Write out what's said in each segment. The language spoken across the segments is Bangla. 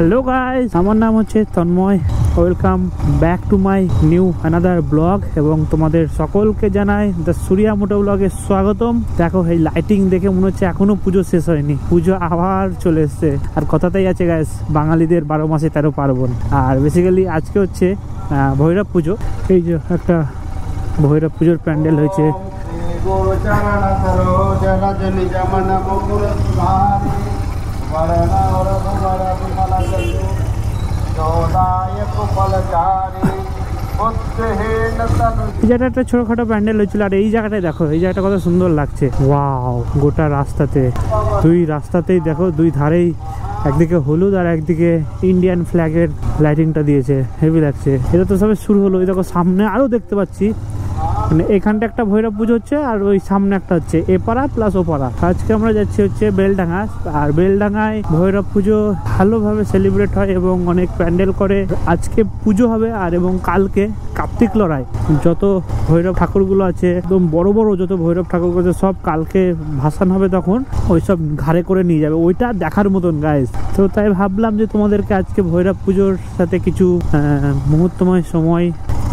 হ্যালো গাইস, আমার নাম হচ্ছে Tanmoy. Welcome back to my new another blog এবং তোমাদের সকলকে জানাই দ্য সূর্যা মোটো ব্লগে স্বাগতম। দেখো এই লাইটিং দেখে মনে হচ্ছে এখনো পুজো শেষ হয়নি, পুজো আবার চলে এসছে। আর কথাতেই আছে গাইস, বাঙালিদের 12 মাসে 13 পার্বণ। আর বেসিক্যালি আজকে হচ্ছে ভৈরব পুজো। এই যে একটা ভৈরব পুজোর প্যান্ডেল হয়েছে। এই জায়গাটা একটা ছোটখাটো প্যান্ডেল হয়েছিল, আর এই জায়গাটায় দেখো, এই জায়গাটা কত সুন্দর লাগছে। ওয়াও, গোটা রাস্তাতে, দুই রাস্তাতেই দেখো, দুই ধারেই একদিকে হলুদ আর একদিকে ইন্ডিয়ান ফ্ল্যাগের লাইটিংটা দিয়েছে, হেভি লাগছে। এটা তো সবে শুরু হলো, এই দেখো সামনে আরো দেখতে পাচ্ছি। মানে এখানটা একটা ভৈরব পুজো হচ্ছে, আর ওই সামনে একটা হচ্ছে এপাড়া প্লাস ওপাড়া। আজকে আমরা যাচ্ছি হচ্ছে বেলডাঙ্গা, আর বেলডাঙ্গায় ভৈরব পুজো ভালোভাবে সেলিব্রেট হয় এবং অনেক প্যান্ডেল করে। আজকে পুজো হবে, আর এবং কালকে কার্তিক লড়াই। যত ভৈরব ঠাকুরগুলো আছে, একদম বড় বড় যত ভৈরব ঠাকুরগুলো আছে, সব কালকে ভাসান হবে, তখন ওই সব ঘাড়ে করে নিয়ে যাবে। ওইটা দেখার মতন গাইস। তো তাই ভাবলাম যে তোমাদেরকে আজকে ভৈরব পুজোর সাথে কিছু মুহূর্তময় সময়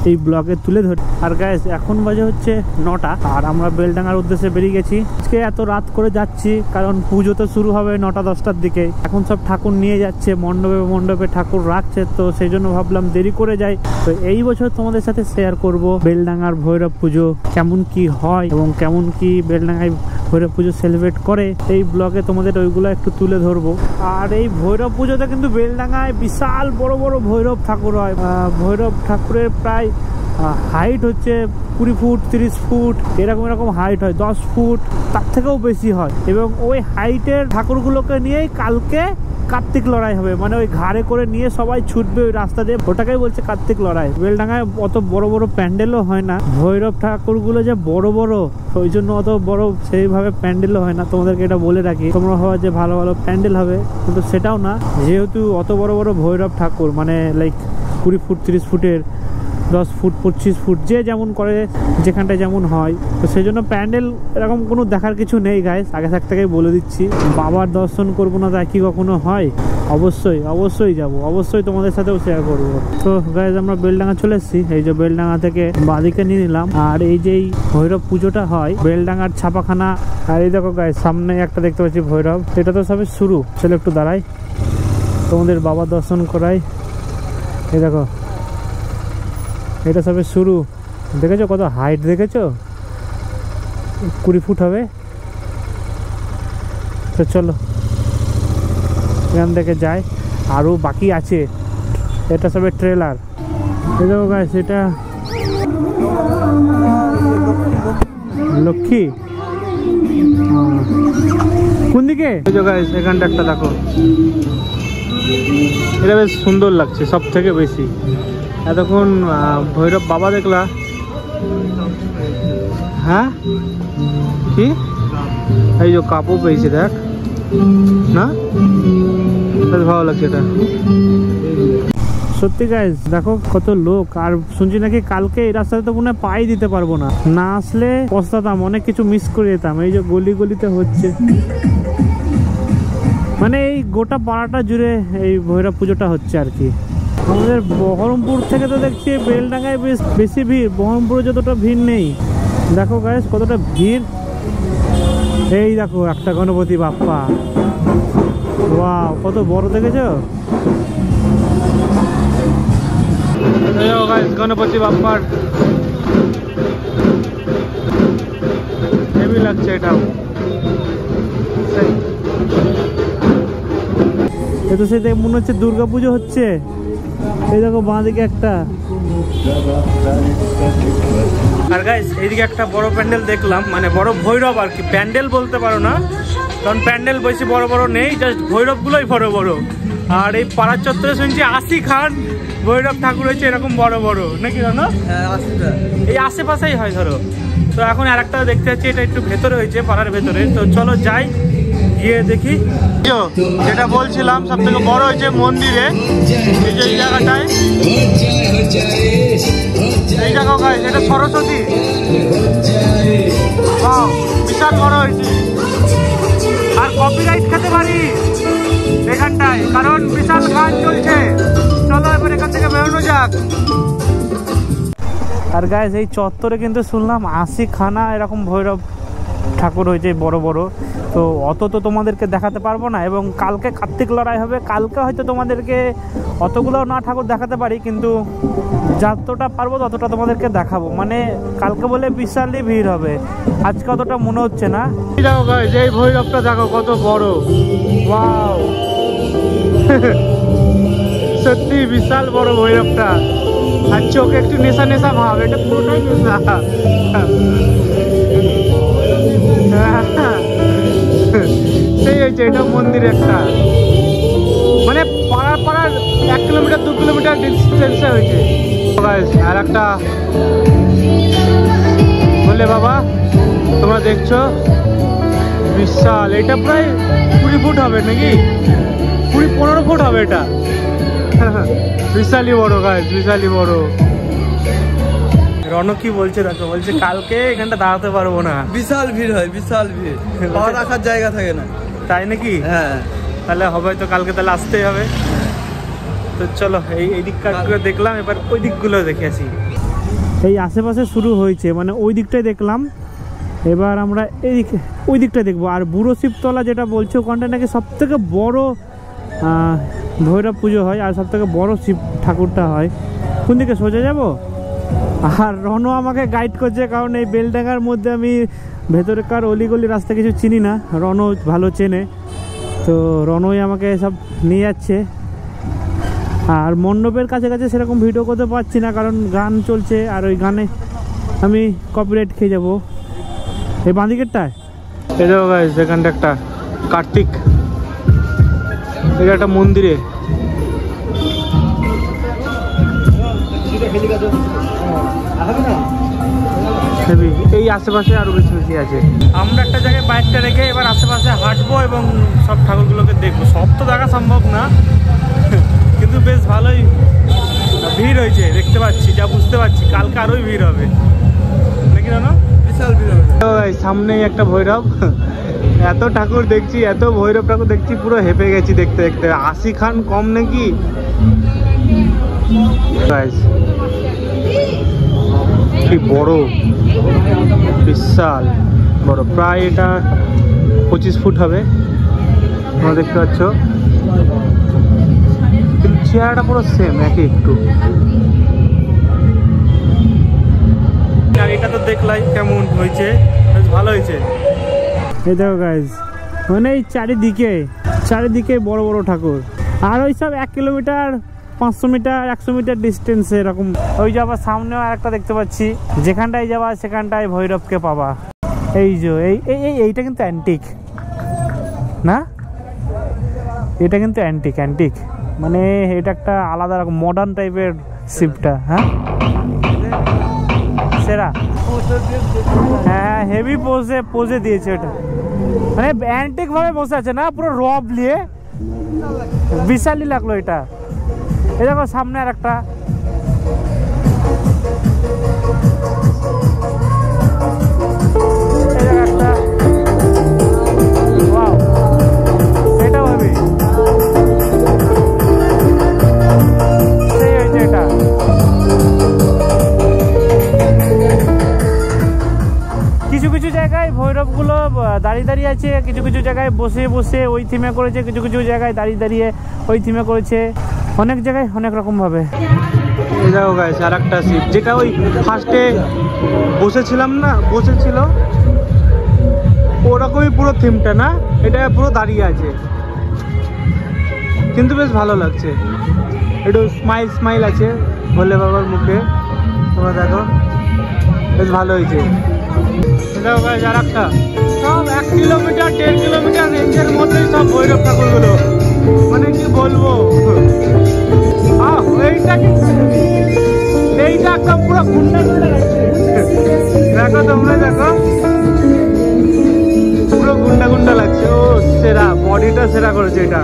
এই ব্লগে তুলে ধরি। আর গাইস, এখন বাজে হচ্ছে 9টা, আর আমরা বেলডাঙ্গার উদ্দেশ্যে বেরিয়ে গেছি। আজকে এত রাত করে যাচ্ছি কারণ পুজো তো শুরু হবে 9টা-10টার দিকে। এখন সব ঠাকুর নিয়ে যাচ্ছে, মণ্ডপে মণ্ডপে ঠাকুর রাখছে, তো সেই জন্য ভাবলাম দেরি করে যাই। তো এই বছর তোমাদের সাথে শেয়ার করব বেলডাঙ্গার ভৈরব পুজো কেমন কি হয় এবং কেমন কি বেলডাঙ্গায় ভৈরব পুজো সেলিব্রেট করে। এই ব্লগে তোমাদের ওইগুলো একটু তুলে ধরবো। আর এই ভৈরব পুজোতে কিন্তু বেলডাঙ্গায় বিশাল বড় বড় ভৈরব ঠাকুর হয়। ভৈরব ঠাকুরের প্রায় হাইট হচ্ছে 20 ফুট 30 ফুট এরকম হাইট হয়, 10 ফুট তার থেকেও বেশি হয়। এবং ওই হাইটের ঠাকুরগুলোকে নিয়েই কালকে কার্তিক লড়াই হবে। মানে ওই ঘাড়ে করে নিয়ে সবাই ছুটবে ওই রাস্তা দিয়ে, ওটাকেই বলছে কার্তিক লড়াই। বেলডাঙ্গায় অত বড় বড় প্যান্ডেলও হয় না, ভৈরব ঠাকুরগুলো যে বড় বড়, ওই জন্য অত বড় সেইভাবে প্যান্ডেলও হয় না। তোমাদেরকে এটা বলে রাখি, তোমরা ভাবা যে ভালো ভালো প্যান্ডেল হবে, কিন্তু সেটাও না। যেহেতু অত বড় বড় ভৈরব ঠাকুর, মানে লাইক 20 ফুট 30 ফুটের, 10 ফুট 25 ফুট, যে যেমন করে যেখানটায় যেমন হয়, তো সেই জন্য প্যান্ডেল এরকম কোনো দেখার কিছু নেই গাইস। আগে থেকেই বলে দিচ্ছি, বাবার দর্শন করবো না তাই কি কখনো হয়? অবশ্যই যাব, অবশ্যই তোমাদের সাথেও শেয়ার করবো। তো গাইস, আমরা বেলডাঙ্গা চলে এসেছি। এই যে বেলডাঙ্গা থেকে বাঁদিকে নিয়ে নিলাম, আর এই যে ভৈরব পুজোটা হয় বেলডাঙ্গার ছাপাখানা। আর এই দেখো গাইস, সামনে একটা দেখতে পাচ্ছি ভৈরব, এটা তো সবে শুরু। চলো একটু দাঁড়াই, তোমাদের বাবার দর্শন করাই। এই দেখো, এটা সবে শুরু। দেখেছো কত হাইট, দেখেছো 20 ফুট হবে। তো চলো এখান থেকে যাই, আরও বাকি আছে। এটা সবে ট্রেলার। এই দেখো গাইস, এটা লক্ষ্মী কোন দিকে? গাইস, এখানটা একটা দেখো, এটা বেশ সুন্দর লাগছে সব থেকে বেশি। এতক্ষণ ভৈরব বাবা দেখলা? হ্যাঁ, কি এই যে কাপও পেয়েছে, দেখ না, বেশ ভালো লাগছে এটা সত্যি গাইস। দেখো কত লোক, আর শুনছি নাকি কালকে এই রাস্তাতে তো মনে হয় পাই দিতে পারবো না। না আসলে পস্তাতাম, অনেক কিছু মিস করে যেতাম। এই যে গলি গলিতে হচ্ছে, মানে এই গোটা পাড়াটা জুড়ে এই ভৈরব পুজোটা হচ্ছে আর কি। আমাদের বহরমপুর থেকে তো দেখছি বেলডাঙ্গায় বেশি ভিড়, বহরমপুরে যতটা ভিড় নেই। দেখো গাইস কতটা ভিড়। এই দেখো একটা গণপতি বাপ্পা, ওয়াও কত বড়, দেখেছো? গাইস, গণপতি বাপ্পার হেভি লাগছে এটাও। এটা সে মনে হচ্ছে দুর্গা পুজো হচ্ছে। এই দেখো বাঁদিকে একটা। আর গাইস, এইদিকে একটা বড় প্যান্ডেল দেখলাম, মানে বড় ভৈরব আর কি, প্যান্ডেল বলতে পারো না, কারণ প্যান্ডেল বেশি বড় বড় নেই, জাস্ট ভৈরব গুলোই বড় বড়। আর এই পাড়ার চত্বরে শুনছি 80 খান ভৈরব ঠাকুর হয়েছে এরকম বড় বড়, নাকি জানো? এই আশেপাশেই হয় ধরো। তো এখন আর একটা দেখতে পাচ্ছি, এটা একটু ভেতরে হয়েছে, পাড়ার ভেতরে। তো চলো যাই, গিয়ে দেখি। যেটা বলছিলাম সব থেকে বড় হয়েছে মন্দিরে, এই জায়গাটায়। এই জায়গা গাইস, এটা সরস্বতী, বিশাল বড় হয়েছে। আর কপিরাইট খেতে পারি, এখানটায়, কারণ বিশাল গান চলছে। চলো এবার এখান থেকে বেরোনো যাক। আর গাইস এই চত্বরে কিন্তু শুনলাম 80 খানা এরকম ভৈরব ঠাকুর হয়েছে বড় বড়। তো অত তো তোমাদেরকে দেখাতে পারবো না, এবং কালকে কার্তিক লড়াই হবে, কালকে হয়তো তোমাদেরকে অতগুলো না ঠাকুর দেখাতে পারি, কিন্তু যতটা পারবো ততটা তোমাদেরকে দেখাবো। মানে কালকে বলে বিশালই ভিড় হবে, আজকে অতটা মনে হচ্ছে না। দেখো গাইস এই ভৈরবটা দেখো কত বড়, ওয়াও সত্যি বিশাল বড় ভৈরবটা। আর চোখে একটু নেশা নেশা ভাব, এটা পুরোটাই নেশা। সেই হয়েছে, এটা মন্দির একটা, মানে পাড়ার পাড়ার 1 কিলোমিটার 2 কিলোমিটার ডিস্টেন্সে হয়েছে। আর একটা বললে বাবা তোমরা দেখছো বিশাল, এটা প্রায় 20 ফুট হবে নাকি, 15 ফুট হবে এটা। বিশালই বড় গাছ, বিশালই বড়। রণ কি বলছে দেখো, বলছে কালকে এখানটা দাঁড়াতে পারবো না, বিশাল ভিড় হয়, বিশাল ভিড়, পা রাখার জায়গা থাকে না। তাই নাকি? হ্যাঁ, তাহলে হবে তো কালকে, তাহলে আসতেই হবে। তো চলো এই দিকগুলো দেখলাম, এবার ওই দিকগুলো দেখে আসি। এই আশেপাশে শুরু হয়েছে, মানে ওই দিকটাই দেখলাম, এবার আমরা ওই দিকটা দেখবো। আর বুড়ো শিবতলা যেটা বলছে ওখানটা নাকি সব থেকে বড় ভৈরব পুজো হয়, আর সব থেকে বড় শিব ঠাকুরটা হয়। কোন দিকে সোজা যাব? আর রনও আমাকে গাইড করছে, কারণ এই বেলডাঙ্গার মধ্যে আমি ভেতরকার অলিগলি রাস্তা কিছু চিনি না, রনও ভালো চেনে, তো রনই আমাকে সব নিয়ে যাচ্ছে। আর মণ্ডপের কাছে কাছে সেরকম ভিডিও করতে পারছি না, কারণ গান চলছে, আর ওই গানে আমি কপিরাইট খেয়ে যাবো। এই বাঁদিকেরটায় এই দেখো গাইস, এখানটা একটা কার্তিক, এটা একটা মন্দিরে। এই আশেপাশে আরো বেশি বেশি আছে। আমরা একটা জায়গায় বাইকটা রেখে এবার আশেপাশে হাঁটবো এবং সব ঠাকুরগুলোকে দেখবো। সব তো দেখা সম্ভব না, কিন্তু বেশ ভালোই ভিড় হয়েছে দেখতে পাচ্ছি, যা বুঝতে পারছি। কালকে আরোই ভিড় হবে নাকি না? বিশাল ভিড় হবে। সামনেই একটা ভৈরব, এত ঠাকুর দেখছি, এত ভৈরব ঠাকুর দেখছি, পুরো হেঁপে গেছি দেখতে দেখতে। 80 খান কম নাকি কি বড়, বিশাল বড়, প্রায় এটা 25 ফুট হবে, তোমরা দেখতে পাচ্ছ। কিন্তু চেহারাটা পুরো সেম, একই একটু। আর এটা তো দেখলাই কেমন হয়েছে, বেশ ভালো হয়েছে। এই দেখো গাইজ, মানে এই চারিদিকে বড় বড় ঠাকুর। আর ওই সব 1 কিলোমিটার 500 মিটার 100 মিটার ডিস্টেন্সে এরকম। ওই যে আবার সামনেও একটা দেখতে পাচ্ছি, যেখানটায় যাবা সেখানটায় ভৈরবকে পাবা। এই যে এইটা কিন্তু অ্যান্টিক না, এটা কিন্তু অ্যান্টিক, মানে এটা একটা আলাদা রকম মডার্ন টাইপের শিবটা। হ্যাঁ সেরা, হ্যাঁ হেভি পোজে দিয়েছে ওটা, মানে অ্যান্টিক ভাবে বসে আছে না, পুরো রব নিয়ে, বিশালই লাগলো এটা। এই দেখো সামনে আর একটা, এটাও হেভি, সেই হয়েছে এটা। কিছু কিছু জায়গায় ভৈরবগুলো দাঁড়িয়ে আছে, কিছু কিছু জায়গায় বসে ওই থিমে করেছে, কিছু কিছু জায়গায় দাঁড়িয়ে ওই থিমে করেছে, অনেক জায়গায় অনেক রকম ভাবে। এই দেখো গাইস, আর একটা শিব, যেটা ওই ফার্স্টে বসেছিল ওরকমই পুরো থিমটা না, এটা পুরো দাঁড়িয়ে আছে, কিন্তু বেশ ভালো লাগছে। একটু স্মাইল আছে ভোলে বাবার মুখে, তোমরা দেখো বেশ ভালো হয়েছে। দেখো গাইস, আর একটা, সব 1 কিলোমিটার 1.5 কিলোমিটার রেঞ্জের মধ্যেই সব ভৈরব ঠাকুরগুলো, মানে কি বলবো। এইটা একদম পুরো গুন্ডা লাগছে, দেখো তোমরা দেখো, পুরো গুন্ডা লাগছে। ও সেরা, বডিটা সেরা করেছে, এটা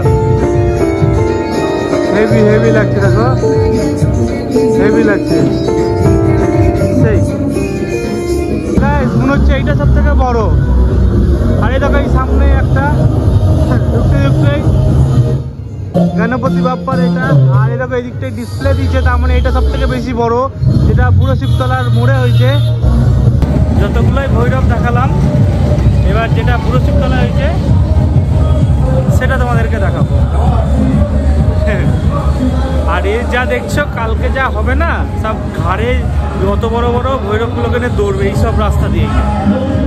হেভি লাগছে, দেখো হেভি লাগছে। সেই মনে হচ্ছে এইটা সব থেকে বড়। আর এই দেখো এই সামনে একটা ঢুকতেই গণপতি বাপ্পার এটা। আর এরকম এই দিকটায় ডিসপ্লে দিয়েছে, তার মানে এটা সব থেকে বেশি বড়, যেটা বুড়ো শিবতলার মোড়ে হয়েছে। যতগুলোই ভৈরব দেখালাম, এবার যেটা বুড়ো শিবতলা হয়েছে সেটা তোমাদেরকে দেখাবো। আর এর যা দেখছো কালকে যা হবে না, সব ঘাড়ে অত বড় বড় ভৈরবগুলোকে নিয়ে দৌড়বে এইসব রাস্তা দিয়ে।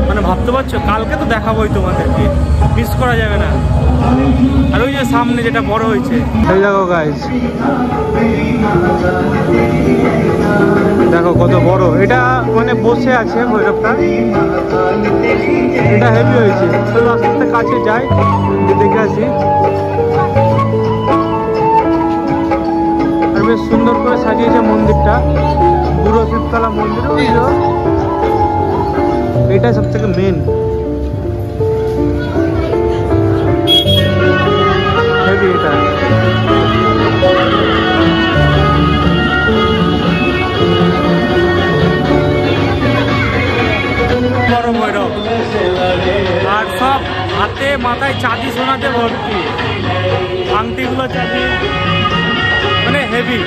মানে ভাবতে পারছো, কালকে তো দেখাবোই তোমাদেরকে, মিস করা যাবে না। আর ওই যে সামনে যেটা বড় হয়েছে, এই দেখো গাইস, দেখো কত বড় এটা, মানে বসে আছে ভৈরবটা, এটা হেভি হয়েছে। তো রাস্তাতে কাছে যাই, দেখে আসি। আর বেশ সুন্দর করে সাজিয়েছে মন্দিরটা, বুড়ো শিবতলা মন্দির। এটা সব থেকে মেন হেভি এটা। বড় ভৈরব, আর সব হাতে মাথায় চাঁদি সোনাতে ভর্তি, আংটিগুলো চাঁদি, মানে হেভি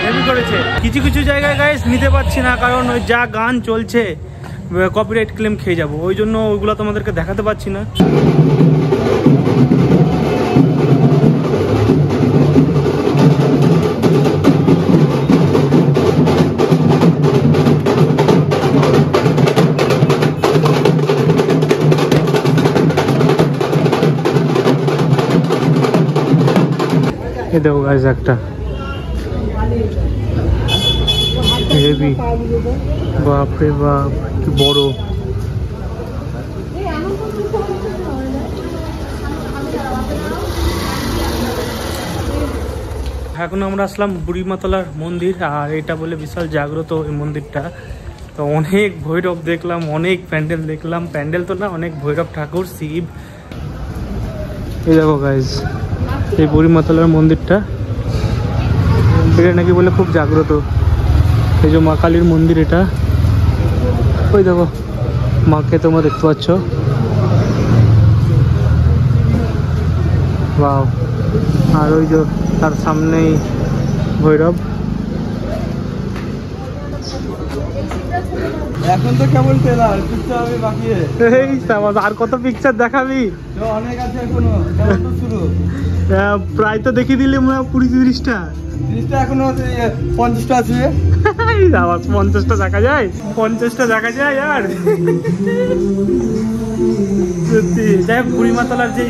হেভি করেছে। কিছু কিছু জায়গায় গাইস নিতে পারছি না, কারণ ওই যা গান চলছে কপিরাইট ক্লেম খেয়ে যাবো, ওই জন্য ওইগুলো তোমাদেরকে দেখাতে পারছি না। এই দেখো গাইস, একটা হেভি, বাপরে বাপ কি বড়। এখন আমরা আসলাম বুড়িমাতলার মন্দির, আর এটা বলে বিশাল জাগ্রত এই মন্দিরটা। তো অনেক ভৈরব দেখলাম, অনেক প্যান্ডেল দেখলাম, প্যান্ডেল তো না, অনেক ভৈরব ঠাকুর, শিব। এই দেখো গাইস, এই বুড়িমাতলার মন্দিরটা, এটা নাকি বলে খুব জাগ্রত। এই যে মা কালীর মন্দির এটা, ওই দেখো মাকে তোমরা দেখতে পাচ্ছ। বাও, আর ওই যে তার সামনেই ভৈরব। এখন তো কেবল ট্রেলার, পিকচার হবে বাকি। এই সাবাস, আর কত পিকচার দেখাবি? অনেক আছে এখনো, কেবল তো শুরু। প্রায় তো দেখিয়ে দিলে মনে হয় 20-30টা। 30টা এখনো 50টা আছে। 50টা দেখা যায়, 50টা দেখা যায়। আর সত্যি যাই হোক, বুড়িমাতলার যে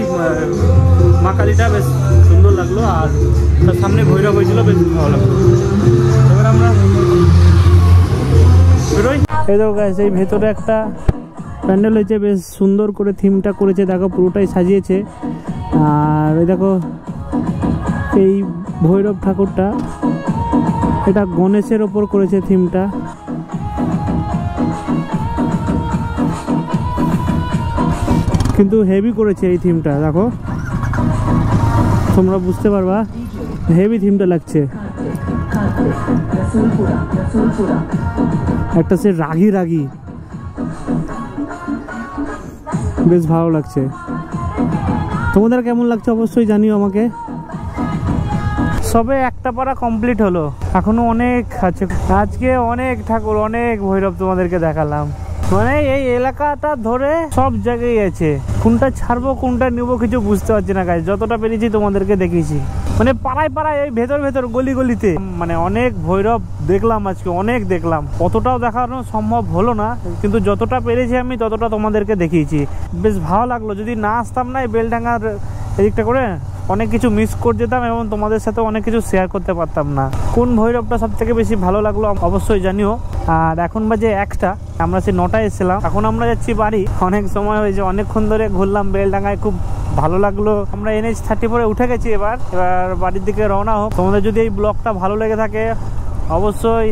মা কালীটা বেশ সুন্দর লাগলো, আর তার সামনে ভৈরব হয়েছিল, বেশ ভালো লাগলো। এবার আমরা বেরোই। এই দেখো গাইস, এই ভেতরে একটা প্যান্ডেল হয়েছে, বেশ সুন্দর করে থিমটা করেছে, দেখো পুরোটাই সাজিয়েছে। আর ওই দেখো এই ভৈরব ঠাকুরটা, এটা গণেশের ওপর করেছে থিমটা। কিন্তু হেভি করেছে এই থিমটা, দেখো তোমরা বুঝতে পারবা, হেভি থিমটা লাগছে। একটা সে রাগি রাগি, বেশ ভালো লাগছে। তোমাদের কেমন লাগছে অবশ্যই জানিও আমাকে। সবে একটা পাড়া কমপ্লিট হলো, এখনো অনেক আছে। আজকে অনেক ঠাকুর, অনেক ভৈরব তোমাদেরকে দেখালাম। মানে এই এলাকাটা ধরে সব জায়গায় আছে, কোনটা ছাড়বো কোনটা নেবো কিছু বুঝতে পারছি না গাইস। যতটা পেরেছি তোমাদেরকে দেখিয়েছি, মানে পাড়ায় পাড়ায়, এই ভেতর ভেতর গলি গলিতে, মানে অনেক ভৈরব দেখলাম আজকে, অনেক দেখলাম। অতটাও দেখানো সম্ভব হলো না, কিন্তু যতটা পেরেছি আমি ততটা তোমাদেরকে দেখিয়েছি। বেশ ভালো লাগলো। যদি না আসতাম না এই বেলডাঙ্গার এদিকটা করে, অনেক কিছু মিস করে যেতাম এবং তোমাদের সাথে অনেক কিছু শেয়ার করতে পারতাম না। কোন ভৈরবটা সব থেকে বেশি ভালো লাগলো অবশ্যই জানিও। আর এখন বাজে 1টা, আমরা সেই 9টায় এসেছিলাম, এখন আমরা যাচ্ছি বাড়ি। অনেক সময় হয়েছে, অনেকক্ষণ ধরে ঘুরলাম বেলডাঙ্গায়, খুব ভালো লাগলো। আমরা NH-34 উঠে গেছি, এবার বাড়ির দিকে রওনা হোক। তোমাদের যদি এই ব্লগটা ভালো লেগে থাকে অবশ্যই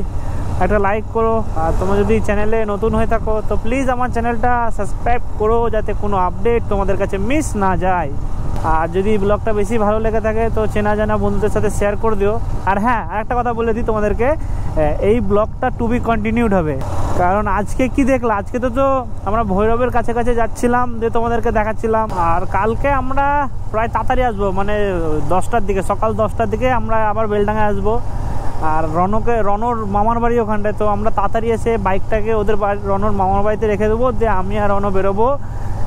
একটা লাইক করো, আর তোমরা যদি চ্যানেলে নতুন হয়ে থাকো তো প্লিজ আমার চ্যানেলটা সাবস্ক্রাইব করো, যাতে কোনো আপডেট তোমাদের কাছে মিস না যায়। আর যদি ব্লগটা বেশি ভালো লেগে থাকে তো চেনা জানা বন্ধুদের সাথে শেয়ার করে দিও। আর হ্যাঁ, আরেকটা কথা বলে দিই তোমাদেরকে, এই ব্লগটা টু বি কন্টিনিউড হবে। কারণ আজকে কি দেখলাম, আজকে তো আমরা ভৈরবের কাছে কাছে যাচ্ছিলাম, দিয়ে তোমাদেরকে দেখাচ্ছিলাম। আর কালকে আমরা প্রায় তাড়াতাড়ি আসবো, মানে 10টার দিকে, সকাল 10টার দিকে আমরা আবার বেলডাঙায় আসবো। আর রনর মামার বাড়ি ওখানটায়, তো আমরা তাড়াতাড়ি এসে বাইকটাকে ওদের রনর মামার বাড়িতে রেখে দেবো, দিয়ে আমি আর রন বেরোবো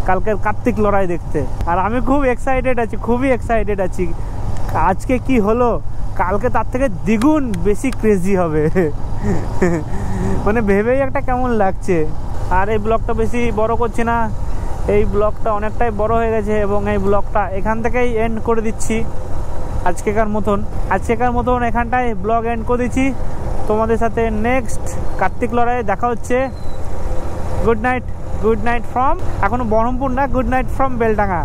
কালকের কার্তিক লড়াই দেখতে। আর আমি খুব এক্সাইটেড আছি, খুবই এক্সাইটেড আছি। আজকে কি হলো, কালকে তার থেকে দ্বিগুণ বেশি ক্রেজি হবে। মানে ভেবেই একটা কেমন লাগছে। আর এই ব্লগটা বেশি বড় করছি না, এই ব্লগটা অনেকটাই বড় হয়ে গেছে, এবং এই ব্লগটা এখান থেকেই এন্ড করে দিচ্ছি। আজকেকার মতন এখানটায় ব্লগ এন্ড করে দিচ্ছি। তোমাদের সাথে নেক্সট কার্তিক লড়াইয়ে দেখা হচ্ছে। গুড নাইট ফ্রম, এখনো বহরমপুর না, গুড নাইট ফ্রম বেলডাঙ্গা।